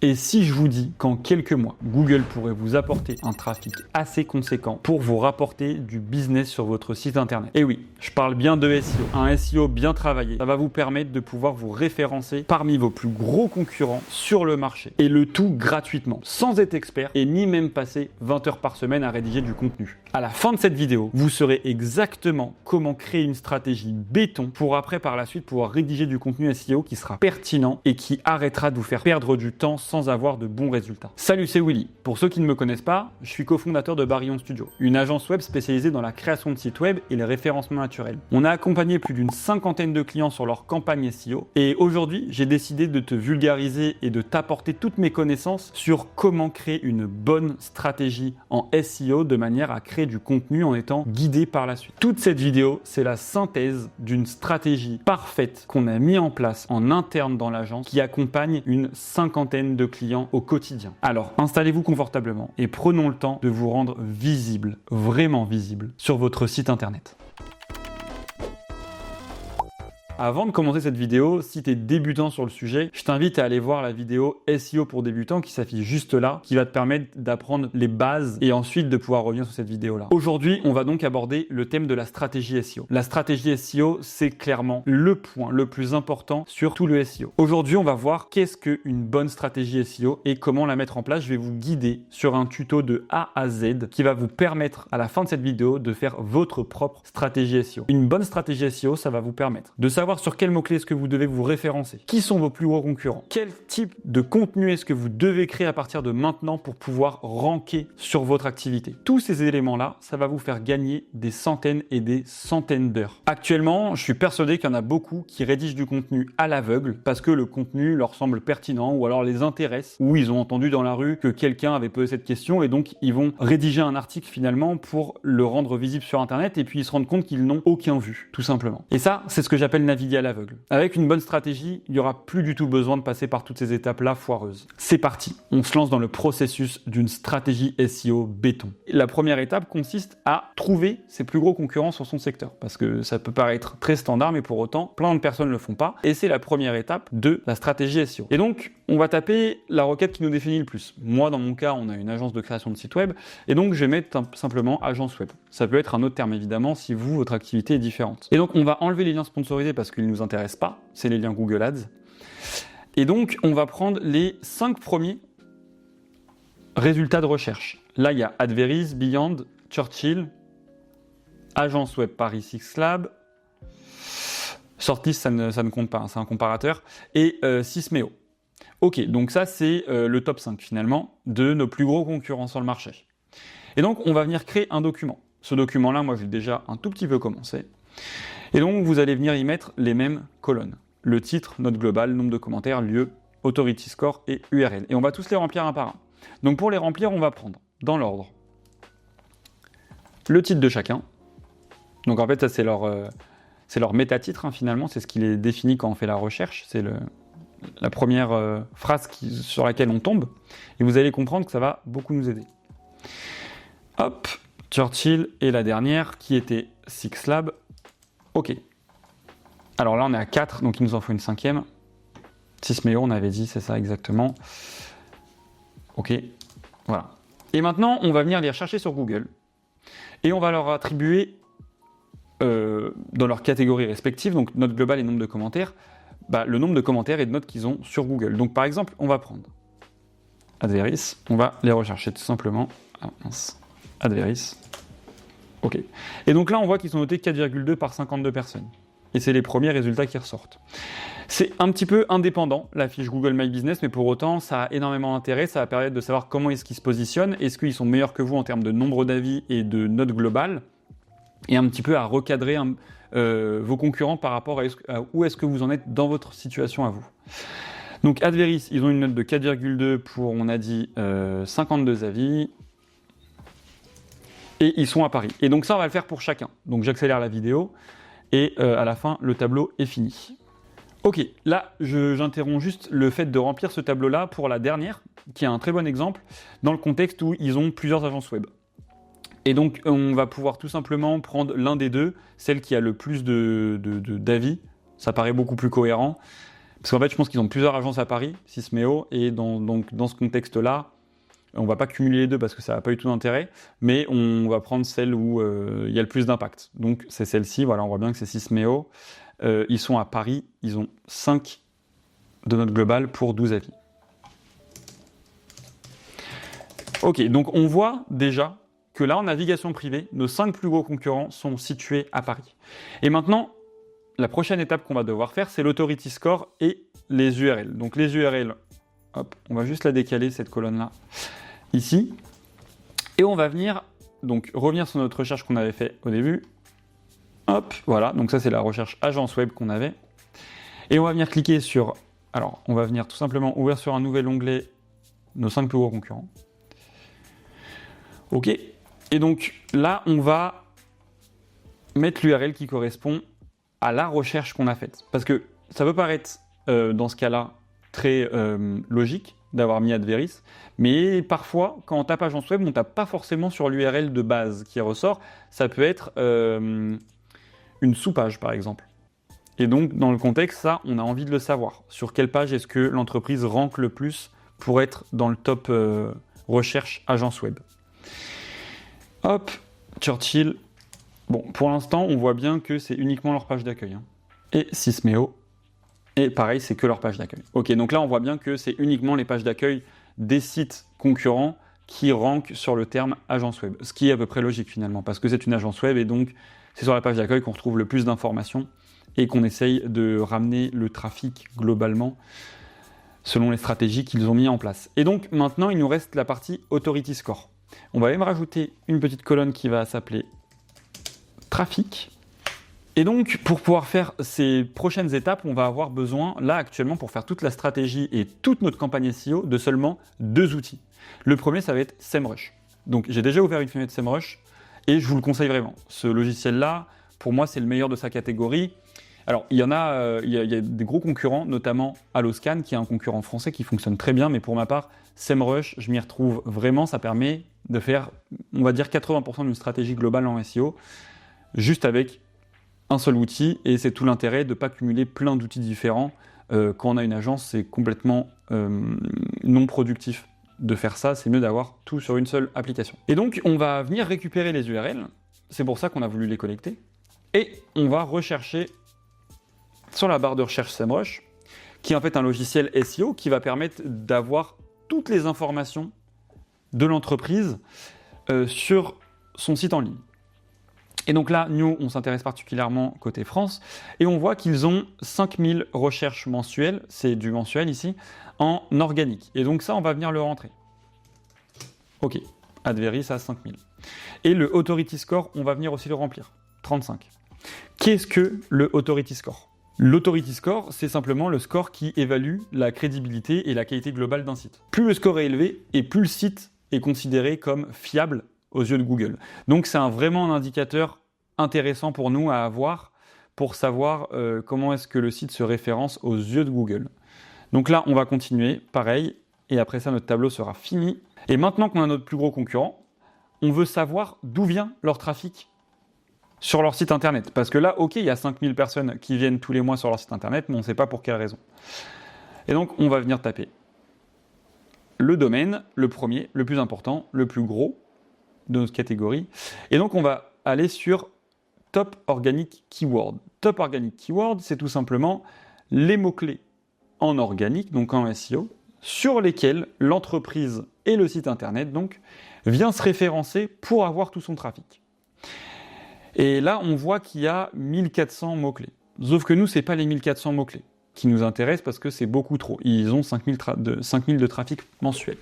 Et si je vous dis qu'en quelques mois, Google pourrait vous apporter un trafic assez conséquent pour vous rapporter du business sur votre site internet? Et oui, je parle bien de SEO. Un SEO bien travaillé, ça va vous permettre de pouvoir vous référencer parmi vos plus gros concurrents sur le marché. Et le tout gratuitement, sans être expert et ni même passer 20 heures par semaine à rédiger du contenu. À la fin de cette vidéo, vous saurez exactement comment créer une stratégie béton pour après par la suite pouvoir rédiger du contenu SEO qui sera pertinent et qui arrêtera de vous faire perdre du temps sans avoir de bons résultats. Salut, c'est Willy. Pour ceux qui ne me connaissent pas, je suis cofondateur de Barillon Studio, une agence web spécialisée dans la création de sites web et le référencement naturel. On a accompagné plus d'une cinquantaine de clients sur leur campagne SEO et aujourd'hui, j'ai décidé de te vulgariser et de t'apporter toutes mes connaissances sur comment créer une bonne stratégie en SEO de manière à créer du contenu en étant guidé par la suite. Toute cette vidéo, c'est la synthèse d'une stratégie parfaite qu'on a mis en place en interne dans l'agence qui accompagne une cinquantaine de clients au quotidien. Alors, installez-vous confortablement et prenons le temps de vous rendre visible, vraiment visible, sur votre site internet. Avant de commencer cette vidéo, si tu es débutant sur le sujet, je t'invite à aller voir la vidéo SEO pour débutants qui s'affiche juste là, qui va te permettre d'apprendre les bases et ensuite de pouvoir revenir sur cette vidéo-là. Aujourd'hui, on va donc aborder le thème de la stratégie SEO. La stratégie SEO, c'est clairement le point le plus important sur tout le SEO. Aujourd'hui, on va voir qu'est-ce qu'une bonne stratégie SEO et comment la mettre en place. Je vais vous guider sur un tuto de A à Z qui va vous permettre à la fin de cette vidéo de faire votre propre stratégie SEO. Une bonne stratégie SEO, ça va vous permettre de savoir sur quels mots-clés est-ce que vous devez vous référencer, qui sont vos plus gros concurrents, quel type de contenu est-ce que vous devez créer à partir de maintenant pour pouvoir ranker sur votre activité. Tous ces éléments-là, ça va vous faire gagner des centaines et des centaines d'heures. Actuellement, je suis persuadé qu'il y en a beaucoup qui rédigent du contenu à l'aveugle parce que le contenu leur semble pertinent ou alors les intéresse, ou ils ont entendu dans la rue que quelqu'un avait posé cette question et donc ils vont rédiger un article finalement pour le rendre visible sur Internet et puis ils se rendent compte qu'ils n'ont aucun vu, tout simplement. Et ça, c'est ce que j'appelle naviguer à l'aveugle. Avec une bonne stratégie, il n'y aura plus du tout besoin de passer par toutes ces étapes-là foireuses. C'est parti, on se lance dans le processus d'une stratégie SEO béton. La première étape consiste à trouver ses plus gros concurrents sur son secteur, parce que ça peut paraître très standard, mais pour autant, plein de personnes ne le font pas, et c'est la première étape de la stratégie SEO. Et donc, on va taper la requête qui nous définit le plus. Moi, dans mon cas, on a une agence de création de site web, et donc je vais mettre simplement agence web. Ça peut être un autre terme, évidemment, si vous, votre activité est différente. Et donc, on va enlever les liens sponsorisés parce qu'ils ne nous intéressent pas, c'est les liens Google Ads. Et donc, on va prendre les 5 premiers résultats de recherche. Là, il y a Adveris, Beyond, Churchill, Agence Web Paris 6 Lab, Shortlist, ça ne compte pas, hein, c'est un comparateur, et Sysmeo. Ok, donc ça, c'est le top 5 finalement de nos plus gros concurrents sur le marché. Et donc, on va venir créer un document. Ce document-là, moi, je l'ai déjà un tout petit peu commencé. Et donc, vous allez venir y mettre les mêmes colonnes. Le titre, note globale, nombre de commentaires, lieu, authority score et URL. Et on va tous les remplir un par un. Donc, pour les remplir, on va prendre, dans l'ordre, le titre de chacun. Donc, en fait, ça, c'est leur métatitre, hein, finalement. C'est ce qui les définit quand on fait la recherche. C'est la première phrase sur laquelle on tombe. Et vous allez comprendre que ça va beaucoup nous aider. Hop, Churchill et la dernière, qui était Six Lab. Ok. Alors là, on est à 4, donc il nous en faut une 5e. Sysmeo, on avait dit, c'est ça exactement. Ok, voilà. Et maintenant, on va venir les rechercher sur Google. Et on va leur attribuer, dans leurs catégories respectives, donc note globale et nombre de commentaires, le nombre de commentaires et de notes qu'ils ont sur Google. Donc par exemple, on va prendre Adveris, on va les rechercher tout simplement. Ah mince, Adveris. Ok. Et donc là, on voit qu'ils sont notés 4,2 par 52 personnes. Et c'est les premiers résultats qui ressortent. C'est un petit peu indépendant, la fiche Google My Business, mais pour autant, ça a énormément d'intérêt. Ça va permettre de savoir comment est-ce qu'ils se positionnent. Est-ce qu'ils sont meilleurs que vous en termes de nombre d'avis et de notes globales? Et un petit peu à recadrer vos concurrents par rapport à où est-ce que vous en êtes dans votre situation à vous. Donc Adveris, ils ont une note de 4,2 pour, on a dit, 52 avis. Et ils sont à Paris. Et donc ça, on va le faire pour chacun. Donc j'accélère la vidéo et à la fin, le tableau est fini. Ok, là, j'interromps juste le fait de remplir ce tableau-là pour la dernière, qui est un très bon exemple, dans le contexte où ils ont plusieurs agences web. Et donc, on va pouvoir tout simplement prendre l'un des deux, celle qui a le plus d'avis, ça paraît beaucoup plus cohérent, Parce qu'en fait, je pense qu'ils ont plusieurs agences à Paris, Sysmeo, et donc dans ce contexte-là, on va pas cumuler les deux parce que ça n'a pas eu tout d'intérêt, mais on va prendre celle où il y a le plus d'impact. Donc c'est celle-ci, voilà, on voit bien que c'est Sysmeo. Ils sont à Paris, ils ont 5 de note globale pour 12 avis. Ok, donc on voit déjà que là, en navigation privée, nos 5 plus gros concurrents sont situés à Paris. Et maintenant, la prochaine étape qu'on va devoir faire, c'est l'authority score et les URL. Donc les URL, hop, on va juste la décaler, cette colonne-là, ici. Et on va venir, donc revenir sur notre recherche qu'on avait fait au début. Hop, voilà, donc ça c'est la recherche agence web qu'on avait. Et on va venir cliquer sur, alors on va venir tout simplement ouvrir sur un nouvel onglet nos 5 plus gros concurrents. Ok, et donc là on va mettre l'URL qui correspond à la recherche qu'on a faite. Parce que ça peut paraître, dans ce cas-là, très logique d'avoir mis Adveris, mais parfois, quand on tape agence web, on ne tape pas forcément sur l'URL de base qui ressort. Ça peut être une sous-page, par exemple. Et donc, dans le contexte, ça, on a envie de le savoir. Sur quelle page est-ce que l'entreprise rank le plus pour être dans le top recherche agence web. Hop, Churchill. Bon, pour l'instant, on voit bien que c'est uniquement leur page d'accueil. Hein. Et Sysmeo. Et pareil, c'est que leur page d'accueil. Ok, donc là, on voit bien que c'est uniquement les pages d'accueil des sites concurrents qui rankent sur le terme agence web. Ce qui est à peu près logique finalement, parce que c'est une agence web et donc c'est sur la page d'accueil qu'on retrouve le plus d'informations et qu'on essaye de ramener le trafic globalement selon les stratégies qu'ils ont mis en place. Et donc maintenant, il nous reste la partie Authority Score. On va même rajouter une petite colonne qui va s'appeler trafic. Et donc, pour pouvoir faire ces prochaines étapes, on va avoir besoin, là actuellement, pour faire toute la stratégie et toute notre campagne SEO, de seulement 2 outils. Le premier, ça va être SEMrush. Donc, j'ai déjà ouvert une fenêtre SEMrush et je vous le conseille vraiment. Ce logiciel-là, pour moi, c'est le meilleur de sa catégorie. Alors, il y a des gros concurrents, notamment Alloscan, qui est un concurrent français qui fonctionne très bien, mais pour ma part, SEMrush, je m'y retrouve vraiment. Ça permet de faire, on va dire, 80% d'une stratégie globale en SEO, juste avec un seul outil, et c'est tout l'intérêt de ne pas cumuler plein d'outils différents. Quand on a une agence, c'est complètement non productif de faire ça, c'est mieux d'avoir tout sur une seule application. Et donc, on va venir récupérer les URL, c'est pour ça qu'on a voulu les collecter, et on va rechercher sur la barre de recherche SEMrush, qui est en fait un logiciel SEO qui va permettre d'avoir toutes les informations de l'entreprise sur son site en ligne. Et donc là, nous, on s'intéresse particulièrement côté France, et on voit qu'ils ont 5000 recherches mensuelles, c'est du mensuel ici, en organique. Et donc ça, on va venir le rentrer. Ok, Adveris à 5000. Et le Authority Score, on va venir aussi le remplir, 35. Qu'est-ce que le Authority Score ? L'Authority Score, c'est simplement le score qui évalue la crédibilité et la qualité globale d'un site. Plus le score est élevé, et plus le site est considéré comme fiable aux yeux de Google. Donc c'est vraiment un indicateur intéressant pour nous à avoir pour savoir comment est-ce que le site se référence aux yeux de Google. Donc là, on va continuer, pareil, et après ça, notre tableau sera fini. Et maintenant qu'on a notre plus gros concurrent, on veut savoir d'où vient leur trafic sur leur site internet. Parce que là, ok, il y a 5000 personnes qui viennent tous les mois sur leur site internet, mais on ne sait pas pour quelle raison. Et donc, on va venir taper le domaine, le premier, le plus important, le plus gros de notre catégorie. Et donc, on va aller sur Top Organic Keyword. Top Organic Keyword, c'est tout simplement les mots-clés en organique, donc en SEO, sur lesquels l'entreprise et le site internet donc vient se référencer pour avoir tout son trafic. Et là, on voit qu'il y a 1400 mots-clés. Sauf que nous, ce n'est pas les 1400 mots-clés qui nous intéressent parce que c'est beaucoup trop. Ils ont 5000 de trafic mensuel.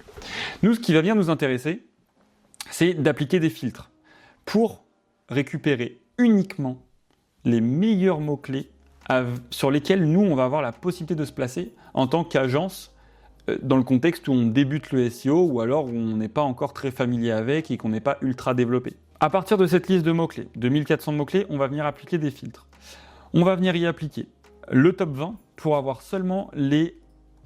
Nous, ce qui va bien nous intéresser, c'est d'appliquer des filtres pour récupérer uniquement les meilleurs mots-clés sur lesquels nous, on va avoir la possibilité de se placer en tant qu'agence dans le contexte où on débute le SEO ou alors où on n'est pas encore très familier avec et qu'on n'est pas ultra développé. À partir de cette liste de mots-clés, de 1400 mots-clés, on va venir appliquer des filtres. On va venir y appliquer le top 20 pour avoir seulement les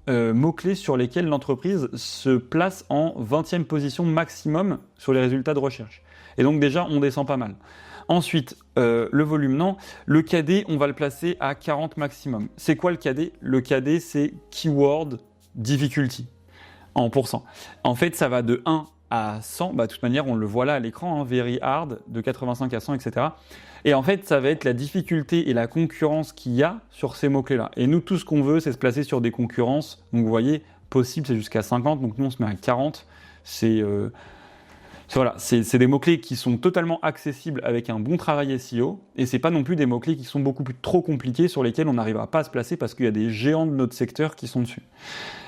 mots-clés sur lesquels l'entreprise se place en 20e position maximum sur les résultats de recherche. Et donc déjà, on descend pas mal. Ensuite, le volume, non. Le KD, on va le placer à 40 maximum. C'est quoi le KD? Le KD, c'est Keyword Difficulty, en pourcent. En fait, ça va de 1 à 100. Bah, de toute manière, on le voit là à l'écran, hein, Very Hard, de 85 à 100, etc. Et en fait, ça va être la difficulté et la concurrence qu'il y a sur ces mots-clés-là. Et nous, tout ce qu'on veut, c'est se placer sur des concurrences. Donc, vous voyez, possible, c'est jusqu'à 50. Donc, nous, on se met à 40. Voilà, c'est des mots-clés qui sont totalement accessibles avec un bon travail SEO, et c'est pas non plus des mots-clés qui sont beaucoup plus trop compliqués sur lesquels on n'arrivera pas à se placer parce qu'il y a des géants de notre secteur qui sont dessus.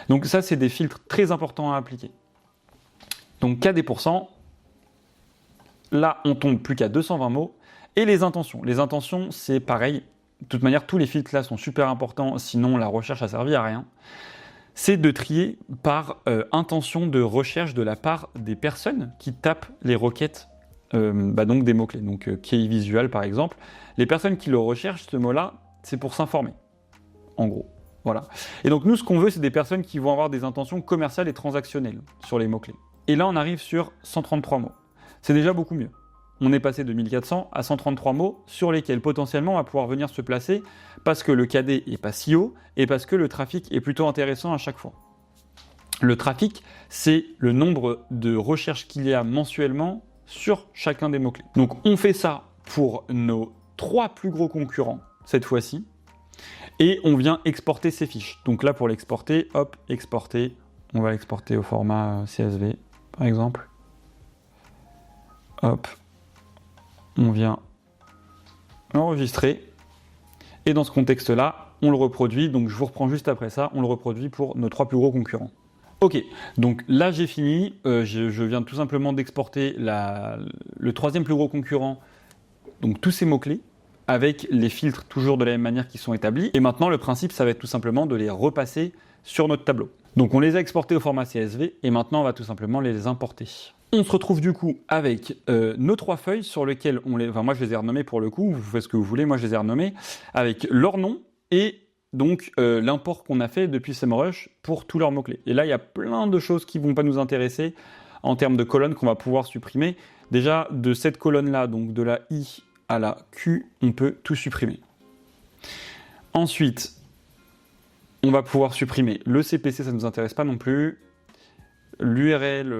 Donc ça, c'est des filtres très importants à appliquer. Donc KD%, là, on tombe plus qu'à 220 mots. Et les intentions. Les intentions, c'est pareil. De toute manière, tous les filtres là sont super importants, sinon la recherche a servi à rien. C'est de trier par intention de recherche de la part des personnes qui tapent les requêtes donc des mots-clés. Donc key visual par exemple. Les personnes qui le recherchent, ce mot-là, c'est pour s'informer. En gros. Voilà. Et donc nous, ce qu'on veut, c'est des personnes qui vont avoir des intentions commerciales et transactionnelles sur les mots-clés. Et là, on arrive sur 133 mots. C'est déjà beaucoup mieux. On est passé de 1400 à 133 mots sur lesquels potentiellement on va pouvoir venir se placer parce que le KD est pas si haut et parce que le trafic est plutôt intéressant à chaque fois. Le trafic, c'est le nombre de recherches qu'il y a mensuellement sur chacun des mots-clés. Donc on fait ça pour nos 3 plus gros concurrents cette fois-ci et on vient exporter ces fiches. Donc là pour l'exporter, hop, exporter, on va l'exporter au format CSV par exemple. Hop. On vient enregistrer et dans ce contexte-là, on le reproduit. Donc je vous reprends juste après ça, on le reproduit pour nos 3 plus gros concurrents. Ok, donc là j'ai fini. Je viens tout simplement d'exporter le 3e plus gros concurrent, donc tous ces mots-clés, avec les filtres toujours de la même manière qui sont établis. Et maintenant, le principe, ça va être tout simplement de les repasser sur notre tableau. Donc on les a exportés au format CSV et maintenant on va tout simplement les importer. On se retrouve du coup avec nos 3 feuilles sur lesquelles moi je les ai renommées pour le coup, vous faites ce que vous voulez, moi je les ai renommées, avec leur nom et donc l'import qu'on a fait depuis SEMrush pour tous leurs mots-clés. Et là il y a plein de choses qui ne vont pas nous intéresser en termes de colonnes qu'on va pouvoir supprimer. Déjà de cette colonne-là, donc de la I à la Q, on peut tout supprimer. Ensuite, on va pouvoir supprimer le CPC, ça ne nous intéresse pas non plus. L'URL,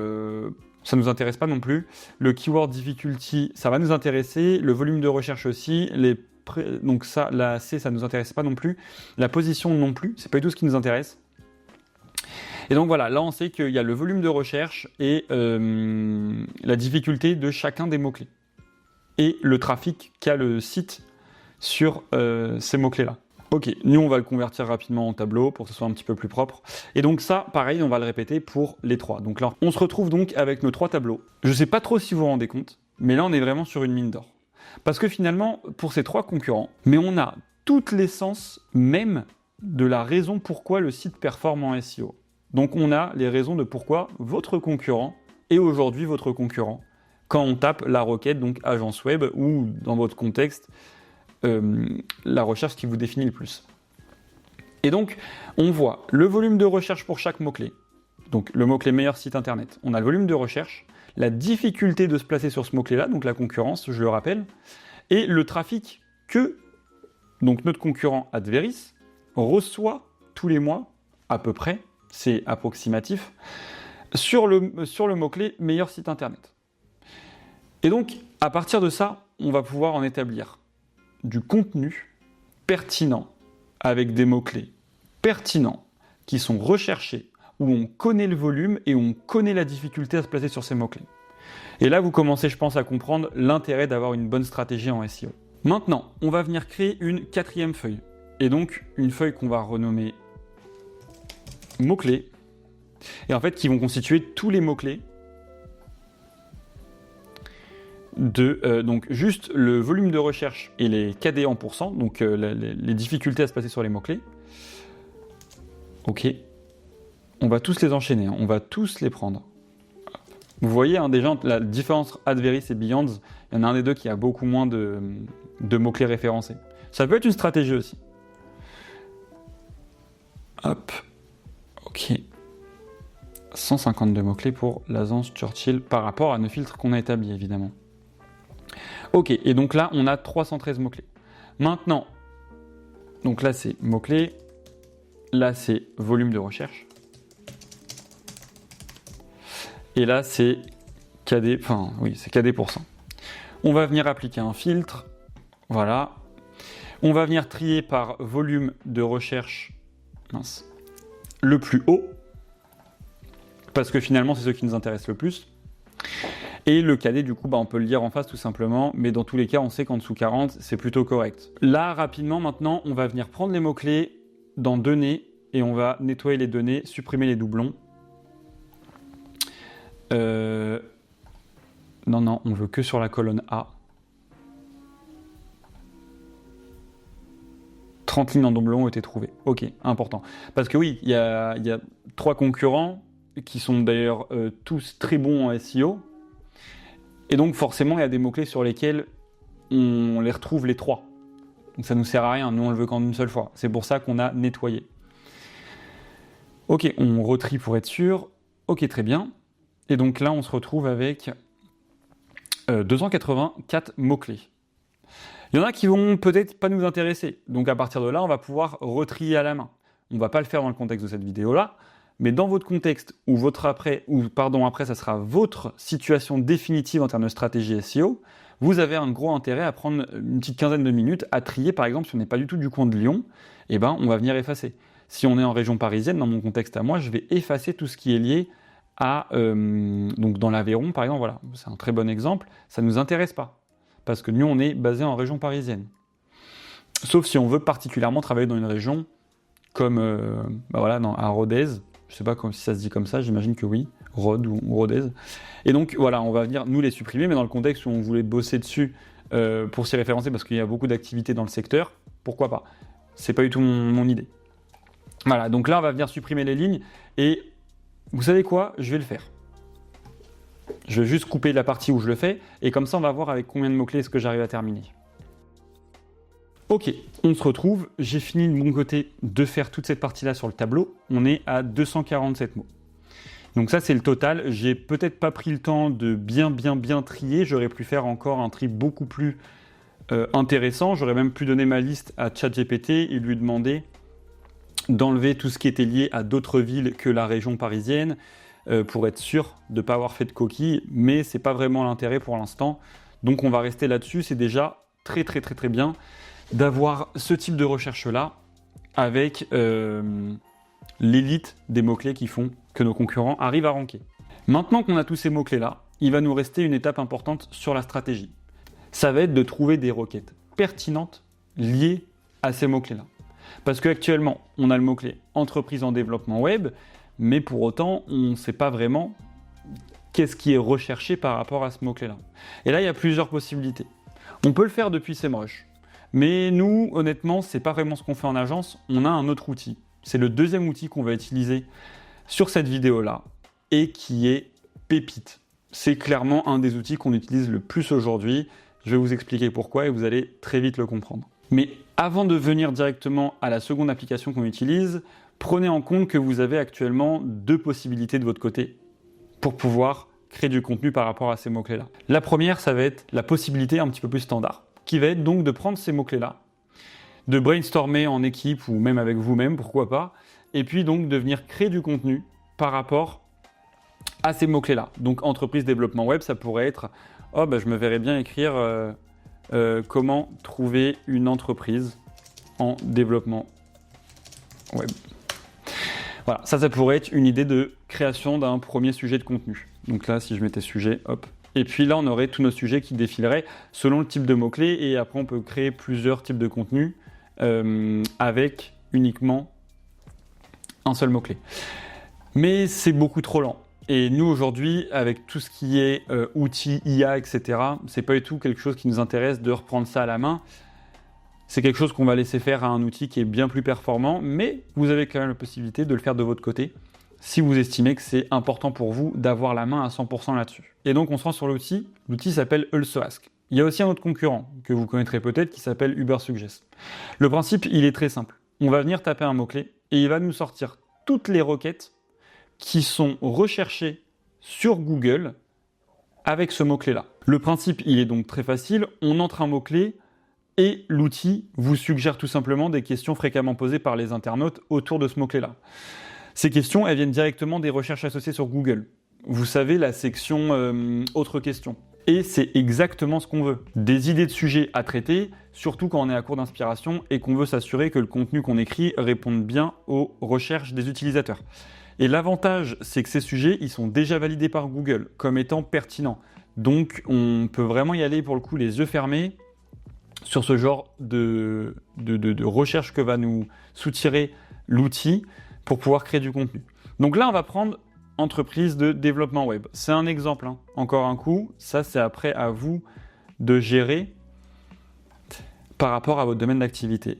ça ne nous intéresse pas non plus. Le keyword difficulty, ça va nous intéresser. Le volume de recherche aussi. Donc ça, la C, ça ne nous intéresse pas non plus. La position non plus, c'est pas du tout ce qui nous intéresse. Et donc voilà, là on sait qu'il y a le volume de recherche et la difficulté de chacun des mots-clés. Et le trafic qu'a le site sur ces mots-clés-là. Ok, nous on va le convertir rapidement en tableau pour que ce soit un petit peu plus propre. Et donc ça, pareil, on va le répéter pour les 3. Donc là, on se retrouve donc avec nos 3 tableaux. Je sais pas trop si vous vous rendez compte, mais là on est vraiment sur une mine d'or. Parce que finalement, pour ces 3 concurrents, mais on a toute l'essence même de la raison pourquoi le site performe en SEO. Donc on a les raisons de pourquoi votre concurrent est aujourd'hui votre concurrent quand on tape la requête, donc agence web, ou dans votre contexte, la recherche qui vous définit le plus. Et donc, on voit le volume de recherche pour chaque mot-clé. Donc, le mot-clé meilleur site internet. On a le volume de recherche, la difficulté de se placer sur ce mot-clé-là, donc la concurrence, je le rappelle, et le trafic que donc notre concurrent Adveris reçoit tous les mois, à peu près, c'est approximatif, sur le mot-clé meilleur site internet. Et donc, à partir de ça, on va pouvoir en établir du contenu pertinent avec des mots-clés pertinents qui sont recherchés, où on connaît le volume et où on connaît la difficulté à se placer sur ces mots-clés. Et là, vous commencez, je pense, à comprendre l'intérêt d'avoir une bonne stratégie en SEO. Maintenant, on va venir créer une 4e feuille. Et donc, une feuille qu'on va renommer mots-clés. Et en fait, qui vont constituer tous les mots-clés donc juste le volume de recherche et les KD en pourcent, donc les difficultés à se passer sur les mots-clés. Ok. On va tous les enchaîner, hein. On va tous les prendre. Vous voyez, hein, déjà, la différence Adveris et Beyond, il y en a un des deux qui a beaucoup moins de mots-clés référencés. Ça peut être une stratégie aussi. Hop. Ok. 152 mots-clés pour l'agence Churchill par rapport à nos filtres qu'on a établis, évidemment. Ok, et donc là, on a 313 mots-clés. Maintenant, donc là, c'est mots-clés. Là, c'est volume de recherche. Et là, c'est KD, enfin, oui, c'est KD%. On va venir appliquer un filtre. Voilà. On va venir trier par volume de recherche, mince, le plus haut. Parce que finalement, c'est ce qui nous intéresse le plus. Et le KD, du coup, on peut le lire en face tout simplement, mais dans tous les cas, on sait qu'en dessous 40, c'est plutôt correct. Là, rapidement, maintenant, on va venir prendre les mots-clés dans données et on va nettoyer les données, supprimer les doublons. Non, on veut que sur la colonne A. 30 lignes en doublon ont été trouvées. Ok, important. Parce que oui, il y a 3 concurrents qui sont d'ailleurs tous très bons en SEO. Et donc forcément, il y a des mots-clés sur lesquels on les retrouve les 3. Donc ça ne nous sert à rien, nous on le veut qu'en une seule fois. C'est pour ça qu'on a nettoyé. Ok, on retrie pour être sûr. Ok, très bien. Et donc là, on se retrouve avec 284 mots-clés. Il y en a qui vont peut-être pas nous intéresser. Donc à partir de là, on va pouvoir retrier à la main. On ne va pas le faire dans le contexte de cette vidéo-là, mais dans votre contexte après, ça sera votre situation définitive en termes de stratégie SEO, vous avez un gros intérêt à prendre une petite quinzaine de minutes à trier. Par exemple, si on n'est pas du tout du coin de Lyon, on va venir effacer. Si on est en région parisienne, dans mon contexte à moi, je vais effacer tout ce qui est lié à... donc dans l'Aveyron, par exemple, voilà, c'est un très bon exemple, ça ne nous intéresse pas. Parce que nous, on est basé en région parisienne. Sauf si on veut particulièrement travailler dans une région comme à Rodez. Je ne sais pas si ça se dit comme ça, j'imagine que oui, Rhodes ou Rodez. Et donc voilà, on va venir nous les supprimer, mais dans le contexte où on voulait bosser dessus pour s'y référencer, parce qu'il y a beaucoup d'activités dans le secteur, pourquoi pas? C'est pas du tout mon idée. Voilà, donc là, on va venir supprimer les lignes, et vous savez quoi? Je vais le faire. Je vais juste couper la partie où je le fais, et comme ça, on va voir avec combien de mots-clés est-ce que j'arrive à terminer. Ok, on se retrouve. J'ai fini de mon côté de faire toute cette partie-là sur le tableau. On est à 247 mots. Donc ça, c'est le total. J'ai peut-être pas pris le temps de bien trier. J'aurais pu faire encore un tri beaucoup plus intéressant. J'aurais même pu donner ma liste à ChatGPT et lui demander d'enlever tout ce qui était lié à d'autres villes que la région parisienne, pour être sûr de ne pas avoir fait de coquille, mais c'est pas vraiment l'intérêt pour l'instant. Donc on va rester là-dessus, c'est déjà très bien d'avoir ce type de recherche-là avec l'élite des mots-clés qui font que nos concurrents arrivent à ranker. Maintenant qu'on a tous ces mots-clés-là, il va nous rester une étape importante sur la stratégie. Ça va être de trouver des requêtes pertinentes liées à ces mots-clés-là. Parce qu'actuellement, on a le mot-clé « entreprise en développement web », mais pour autant, on ne sait pas vraiment qu'est-ce qui est recherché par rapport à ce mot-clé-là. Et là, il y a plusieurs possibilités. On peut le faire depuis SEMrush, mais nous, honnêtement, ce n'est pas vraiment ce qu'on fait en agence. On a un autre outil. C'est le deuxième outil qu'on va utiliser sur cette vidéo-là et qui est Pépite. C'est clairement un des outils qu'on utilise le plus aujourd'hui. Je vais vous expliquer pourquoi et vous allez très vite le comprendre. Mais avant de venir directement à la seconde application qu'on utilise, prenez en compte que vous avez actuellement 2 possibilités de votre côté pour pouvoir créer du contenu par rapport à ces mots-clés-là. La première, ça va être la possibilité un petit peu plus standard, qui va être donc de prendre ces mots-clés-là, de brainstormer en équipe ou même avec vous-même, pourquoi pas, et puis donc de venir créer du contenu par rapport à ces mots-clés-là. Donc entreprise développement web, ça pourrait être « Oh, je me verrais bien écrire comment trouver une entreprise en développement web ». Voilà, ça pourrait être une idée de création d'un premier sujet de contenu. Donc là, si je mettais sujet, hop. Et puis là, on aurait tous nos sujets qui défileraient selon le type de mots-clés. Et après, on peut créer plusieurs types de contenus avec uniquement un seul mot-clé. Mais c'est beaucoup trop lent. Et nous, aujourd'hui, avec tout ce qui est outils, IA, etc., c'est pas du tout quelque chose qui nous intéresse de reprendre ça à la main. C'est quelque chose qu'on va laisser faire à un outil qui est bien plus performant, mais vous avez quand même la possibilité de le faire de votre côté si vous estimez que c'est important pour vous d'avoir la main à 100% là-dessus. Et donc on se rend sur l'outil. L'outil s'appelle AlsoAsk. Il y a aussi un autre concurrent que vous connaîtrez peut-être qui s'appelle Ubersuggest. Le principe, il est très simple. On va venir taper un mot-clé et il va nous sortir toutes les requêtes qui sont recherchées sur Google avec ce mot-clé-là. Le principe, il est donc très facile. On entre un mot-clé et l'outil vous suggère tout simplement des questions fréquemment posées par les internautes autour de ce mot-clé-là. Ces questions, elles viennent directement des recherches associées sur Google. Vous savez, la section autres questions. Et c'est exactement ce qu'on veut. Des idées de sujets à traiter, surtout quand on est à court d'inspiration et qu'on veut s'assurer que le contenu qu'on écrit réponde bien aux recherches des utilisateurs. Et l'avantage, c'est que ces sujets, ils sont déjà validés par Google comme étant pertinents. Donc, on peut vraiment y aller pour le coup les yeux fermés sur ce genre de recherche que va nous soutirer l'outil pour pouvoir créer du contenu. Donc là, on va prendre entreprise de développement web. C'est un exemple, hein. Encore un coup, ça c'est après à vous de gérer par rapport à votre domaine d'activité.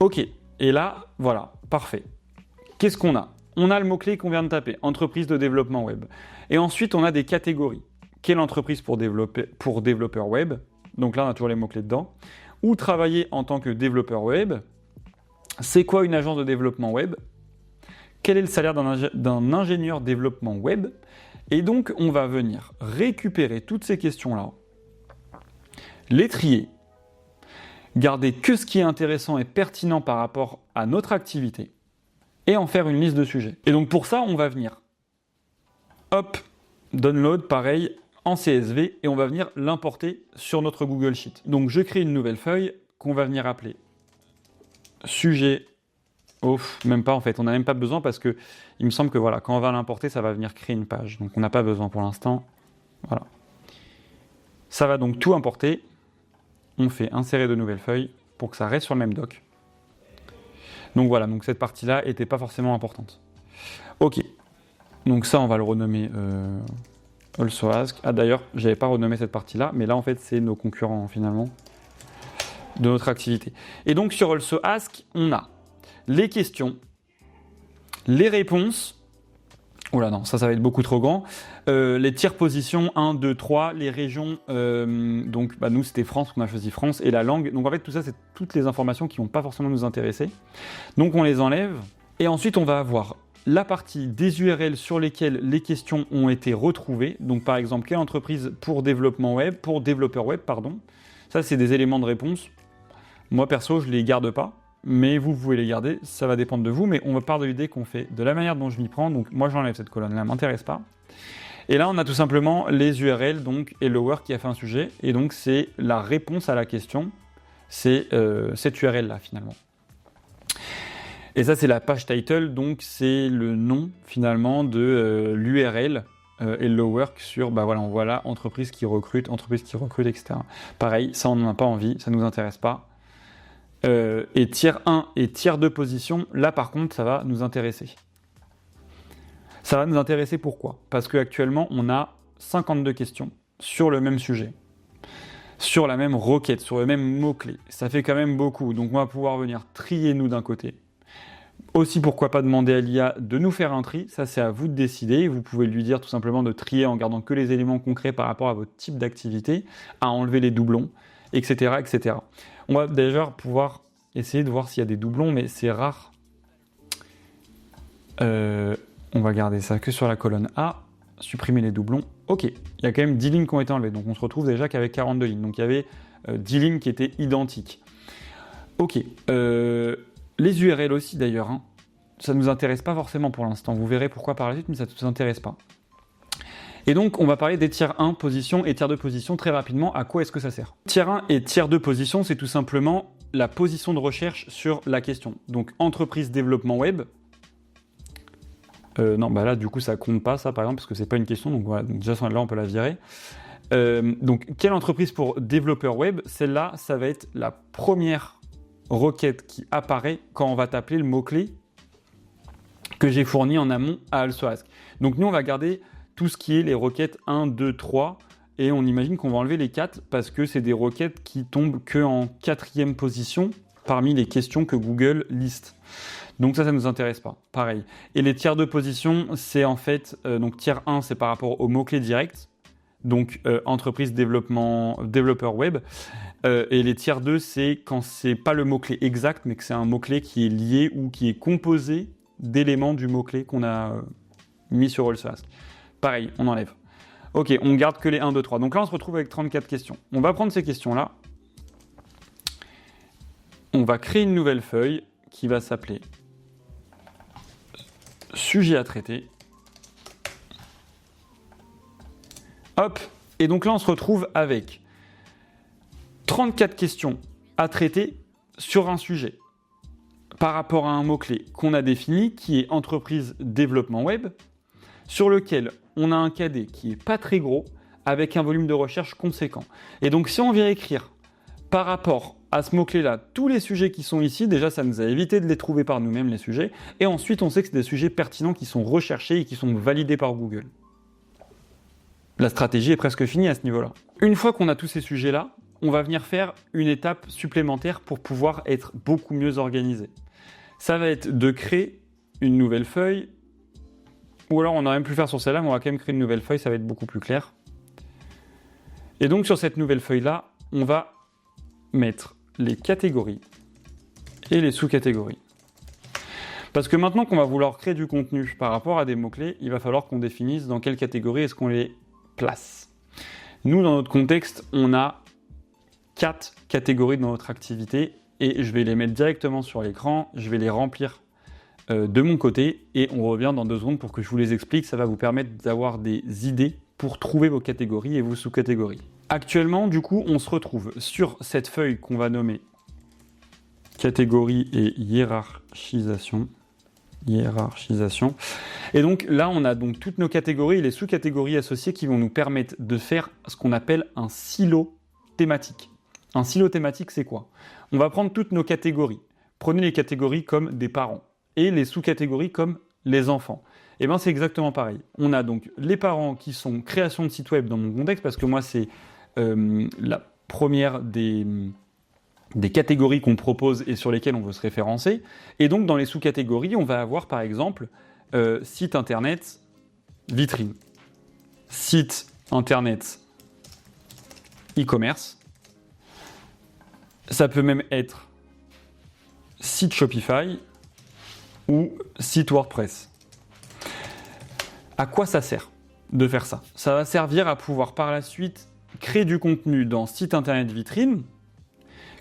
Ok, et là, voilà, parfait. Qu'est-ce qu'on a ? On a le mot-clé qu'on vient de taper, entreprise de développement web. Et ensuite, on a des catégories. Quelle entreprise pour développeur web ? Donc là, on a toujours les mots-clés dedans. Ou travailler en tant que développeur web. C'est quoi une agence de développement web ? Quel est le salaire d'un ingénieur développement web ? Et donc, on va venir récupérer toutes ces questions-là, les trier, garder que ce qui est intéressant et pertinent par rapport à notre activité, et en faire une liste de sujets. Et donc pour ça, on va venir, hop, download, pareil, en CSV, et on va venir l'importer sur notre Google Sheet. Donc je crée une nouvelle feuille qu'on va venir appeler sujet. Même pas en fait, on n'a même pas besoin parce que il me semble que voilà, quand on va l'importer, ça va venir créer une page. Donc on n'a pas besoin pour l'instant. Voilà. Ça va donc tout importer. On fait insérer de nouvelles feuilles pour que ça reste sur le même doc. Donc voilà, donc cette partie-là n'était pas forcément importante. Ok. Donc ça, on va le renommer Also Ask. Ah d'ailleurs, j'avais pas renommé cette partie-là, mais là en fait, c'est nos concurrents finalement de notre activité. Et donc sur Also Ask, on a les questions, les réponses, oula non, ça va être beaucoup trop grand, les tiers positions 1, 2, 3, les régions, donc bah, nous c'était France, on a choisi France, et la langue, donc en fait tout ça c'est toutes les informations qui ne vont pas forcément nous intéresser, donc on les enlève, et ensuite on va avoir la partie des URL sur lesquelles les questions ont été retrouvées, donc par exemple quelle entreprise pour développement web, pour développeur web, pardon, ça c'est des éléments de réponse, moi perso je les garde pas, mais vous pouvez les garder, ça va dépendre de vous, mais on part de l'idée qu'on fait de la manière dont je m'y prends, donc moi j'enlève cette colonne-là, elle m'intéresse pas. Et là on a tout simplement les URL, donc Hello Work qui a fait un sujet, et donc c'est la réponse à la question, c'est cette URL-là finalement. Et ça c'est la page title, donc c'est le nom finalement de l'URL Hello Work sur, bah voilà, on voit là, entreprise qui recrute, etc. Pareil, ça on n'en a pas envie, ça nous intéresse pas. Et tiers 1 et tiers 2 position, là par contre ça va nous intéresser. Ça va nous intéresser pourquoi ? Parce qu'actuellement on a 52 questions sur le même sujet, sur la même requête, sur le même mot-clé. Ça fait quand même beaucoup, donc on va pouvoir venir trier nous d'un côté. Aussi pourquoi pas demander à l'IA de nous faire un tri, ça c'est à vous de décider. Vous pouvez lui dire tout simplement de trier en gardant que les éléments concrets par rapport à votre type d'activité, à enlever les doublons, etc., etc. On va déjà pouvoir essayer de voir s'il y a des doublons, mais c'est rare. On va garder ça que sur la colonne A, supprimer les doublons. Ok, il y a quand même 10 lignes qui ont été enlevées, donc on se retrouve déjà qu'avec 42 lignes. Donc il y avait 10 lignes qui étaient identiques. Ok, les URL aussi d'ailleurs, hein. Ça ne nous intéresse pas forcément pour l'instant. Vous verrez pourquoi par la suite, mais ça ne nous intéresse pas. Et donc, on va parler des tiers 1 position et tiers 2 position très rapidement. À quoi est-ce que ça sert ? Tiers 1 et tiers 2 position, c'est tout simplement la position de recherche sur la question. Donc, entreprise développement web. Non, bah là, du coup, ça compte pas, ça, par exemple, parce que c'est pas une question. Donc, voilà, donc déjà, là, on peut la virer. Donc, quelle entreprise pour développeur web ? Celle-là, ça va être la première requête qui apparaît quand on va taper le mot-clé que j'ai fourni en amont à Also Ask. Donc, nous, on va garder tout ce qui est les requêtes 1, 2, 3, et on imagine qu'on va enlever les 4 parce que c'est des requêtes qui tombent qu'en 4e position parmi les questions que Google liste. Donc ça ne nous intéresse pas. Pareil. Et les tiers 2 position, c'est en fait, donc tiers 1, c'est par rapport au mot-clé direct, donc entreprise développeur web, et les tiers 2, c'est quand c'est pas le mot-clé exact, mais que c'est un mot-clé qui est lié ou qui est composé d'éléments du mot-clé qu'on a mis sur Also Ask. Pareil, on enlève. Ok, on garde que les 1, 2, 3. Donc là, on se retrouve avec 34 questions. On va prendre ces questions-là. On va créer une nouvelle feuille qui va s'appeler sujet à traiter. Hop, et donc là, on se retrouve avec 34 questions à traiter sur un sujet par rapport à un mot-clé qu'on a défini, qui est entreprise développement web, sur lequel on a un KD qui n'est pas très gros, avec un volume de recherche conséquent. Et donc, si on vient écrire par rapport à ce mot-clé-là tous les sujets qui sont ici, déjà, ça nous a évité de les trouver par nous-mêmes, les sujets, et ensuite, on sait que c'est des sujets pertinents qui sont recherchés et qui sont validés par Google. La stratégie est presque finie à ce niveau-là. Une fois qu'on a tous ces sujets-là, on va venir faire une étape supplémentaire pour pouvoir être beaucoup mieux organisé. Ça va être de créer une nouvelle feuille, ou alors on aurait même pu le faire sur celle-là, mais on va quand même créer une nouvelle feuille, ça va être beaucoup plus clair. Et donc sur cette nouvelle feuille-là, on va mettre les catégories et les sous-catégories. Parce que maintenant qu'on va vouloir créer du contenu par rapport à des mots-clés, il va falloir qu'on définisse dans quelle catégorie est-ce qu'on les place. Nous, dans notre contexte, on a 4 catégories dans notre activité et je vais les mettre directement sur l'écran, je vais les remplir de mon côté et on revient dans 2 secondes pour que je vous les explique. Ça va vous permettre d'avoir des idées pour trouver vos catégories et vos sous-catégories. Actuellement, du coup, on se retrouve sur cette feuille qu'on va nommer catégorie et hiérarchisation. Et donc là, on a donc toutes nos catégories et les sous-catégories associées qui vont nous permettre de faire ce qu'on appelle un silo thématique. Un silo thématique, c'est quoi? On va prendre toutes nos catégories. Prenez les catégories comme des parents et les sous-catégories comme les enfants. Et bien c'est exactement pareil. On a donc les parents qui sont création de site web dans mon contexte, parce que moi c'est la première des catégories qu'on propose et sur lesquelles on veut se référencer. Et donc dans les sous-catégories, on va avoir par exemple site internet vitrine, site internet e-commerce, ça peut même être site Shopify ou site WordPress. À quoi ça sert de faire ça? Ça va servir à pouvoir par la suite créer du contenu dans site internet vitrine,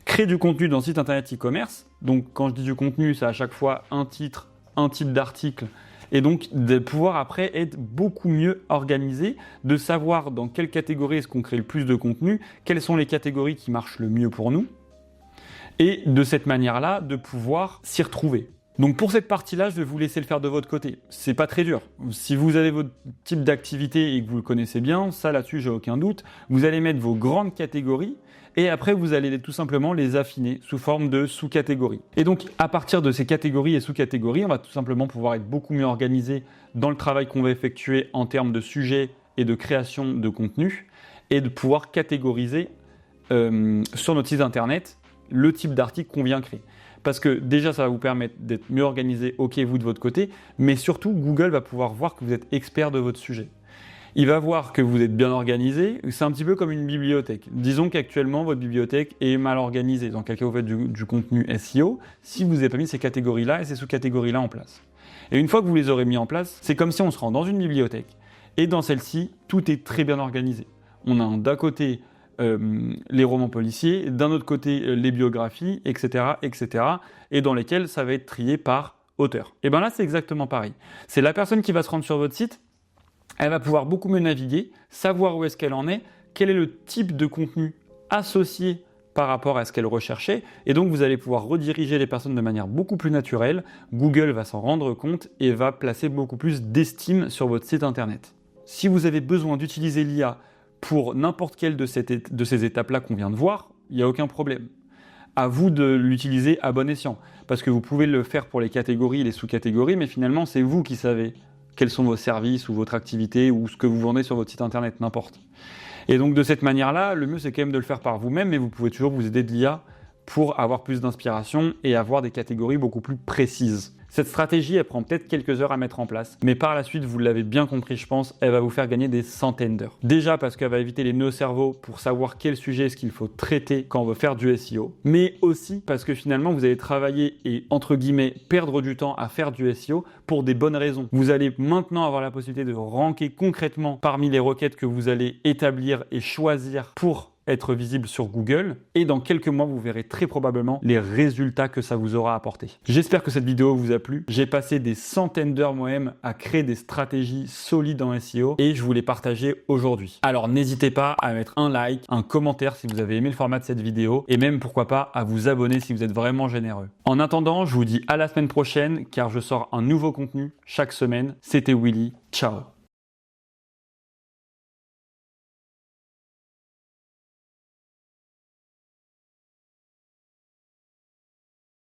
créer du contenu dans site internet e-commerce. Donc quand je dis du contenu, c'est à chaque fois un titre, un type d'article, et donc de pouvoir après être beaucoup mieux organisé, de savoir dans quelle catégorie est-ce qu'on crée le plus de contenu, quelles sont les catégories qui marchent le mieux pour nous, et de cette manière-là, de pouvoir s'y retrouver. Donc pour cette partie-là, je vais vous laisser le faire de votre côté. C'est pas très dur. Si vous avez votre type d'activité et que vous le connaissez bien, ça là-dessus, j'ai aucun doute. Vous allez mettre vos grandes catégories et après, vous allez tout simplement les affiner sous forme de sous-catégories. Et donc, à partir de ces catégories et sous-catégories, on va tout simplement pouvoir être beaucoup mieux organisé dans le travail qu'on va effectuer en termes de sujets et de création de contenu et de pouvoir catégoriser sur notre site internet le type d'article qu'on vient créer. Parce que déjà, ça va vous permettre d'être mieux organisé, ok, vous de votre côté, mais surtout, Google va pouvoir voir que vous êtes expert de votre sujet. Il va voir que vous êtes bien organisé, c'est un petit peu comme une bibliothèque. Disons qu'actuellement, votre bibliothèque est mal organisée. Dans quel cas vous faites du contenu SEO, si vous n'avez pas mis ces catégories-là et ces sous-catégories-là en place. Et une fois que vous les aurez mis en place, c'est comme si on se rend dans une bibliothèque. Et dans celle-ci, tout est très bien organisé. On a d'un côté les romans policiers, d'un autre côté les biographies, etc., etc., et dans lesquels ça va être trié par auteur. Et bien là, c'est exactement pareil. C'est la personne qui va se rendre sur votre site, elle va pouvoir beaucoup mieux naviguer, savoir où est-ce qu'elle en est, quel est le type de contenu associé par rapport à ce qu'elle recherchait, et donc vous allez pouvoir rediriger les personnes de manière beaucoup plus naturelle. Google va s'en rendre compte et va placer beaucoup plus d'estime sur votre site internet. Si vous avez besoin d'utiliser l'IA pour n'importe quelle de ces étapes-là qu'on vient de voir, il n'y a aucun problème. À vous de l'utiliser à bon escient, parce que vous pouvez le faire pour les catégories et les sous-catégories, mais finalement, c'est vous qui savez quels sont vos services ou votre activité ou ce que vous vendez sur votre site internet, n'importe. Et donc, de cette manière-là, le mieux, c'est quand même de le faire par vous-même, mais vous pouvez toujours vous aider de l'IA pour avoir plus d'inspiration et avoir des catégories beaucoup plus précises. Cette stratégie, elle prend peut-être quelques heures à mettre en place, mais par la suite, vous l'avez bien compris, je pense, elle va vous faire gagner des centaines d'heures. Déjà parce qu'elle va éviter les nœuds cerveau pour savoir quel sujet est-ce qu'il faut traiter quand on veut faire du SEO, mais aussi parce que finalement, vous allez travailler et, entre guillemets, perdre du temps à faire du SEO pour des bonnes raisons. Vous allez maintenant avoir la possibilité de ranker concrètement parmi les requêtes que vous allez établir et choisir pour être visible sur Google, et dans quelques mois vous verrez très probablement les résultats que ça vous aura apporté. J'espère que cette vidéo vous a plu. J'ai passé des centaines d'heures moi-même à créer des stratégies solides en SEO et je vous les partager aujourd'hui. Alors n'hésitez pas à mettre un like, un commentaire si vous avez aimé le format de cette vidéo et même pourquoi pas à vous abonner si vous êtes vraiment généreux. En attendant, je vous dis à la semaine prochaine car je sors un nouveau contenu chaque semaine. C'était Willy. Ciao.